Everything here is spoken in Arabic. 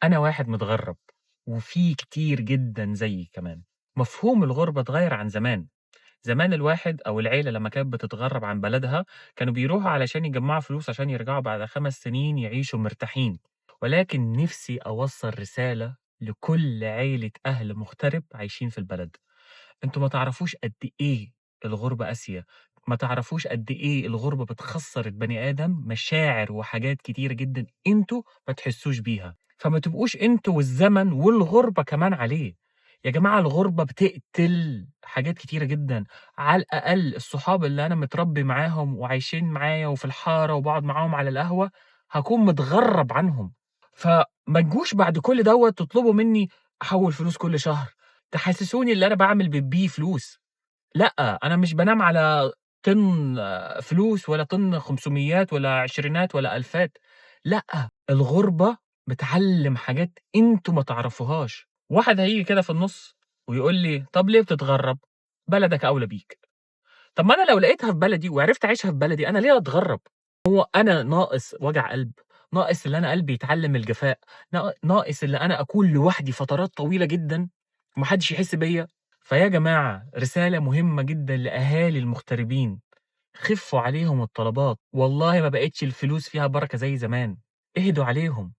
أنا واحد متغرّب، وفي كتير جدًا زيي كمان. مفهوم الغُربة اتغيّر عن زمان. زمان الواحد أو العيلة لمّا كانت بتتغرّب عن بلدها، كانوا بيروحوا علشان يجمّعوا فلوس عشان يرجعوا بعد 5 سنين يعيشوا مرتاحين. ولكن نِفْسي أوصّل رسالة لكل عيلة أهل مغترب عايشين في البلد. أنتم ما تعرفوش قد إيه الغُربة قاسية، ما تعرفوش قد إيه الغُربة بتخسّر البني آدم مشاعر وحاجات كتيرة جدًا أنتم ما تحسّوش بيها، فما تبقوش أنتم والزمن والغُربة كمان عليه. يا جماعة الغُربة بتقتل حاجات كتيرة جدًا، على الأقل الصحاب اللي أنا متربّي معاهم وعايشين معايا وفي الحارة وباقعد معاهم على القهوة، هاكون متغرّب عنهم. فما تجوش بعد كل دوّة تطلبوا منّي أحوّل فلوس كل شهر، تحسسوني اللي أنا باعمل بيه فلوس. لأ، أنا مش بانام على طِن فلوس ولا طِن خمسميات ولا عشرينات ولا ألفات. لأ، الغُربة بتعلّم حاجات أنتم ما تعرفوهاش. واحد هييجي كده في النُص ويقول لي: "طَب ليه بتتغرّب؟ بلدك أولى بيك." طَب ما أنا لو لقيتها في بلدي وعرفت أعيشها في بلدي، أنا ليه أتغرّب؟ هو أنا ناقص وجع قلب، ناقص اللي أنا قلبي يتعلّم الجفاء، ناقص اللي أنا أكون لوحدي فترات طويلة جدًا وما حدّش يحس بيّا؟ فيا جماعة رسالة مهمة جدًا لأهالي المغتربين، خفّوا عليهم الطلبات، والله ما بقِتش الفلوس فيها بركة زي زمان، اهدوا عليهم.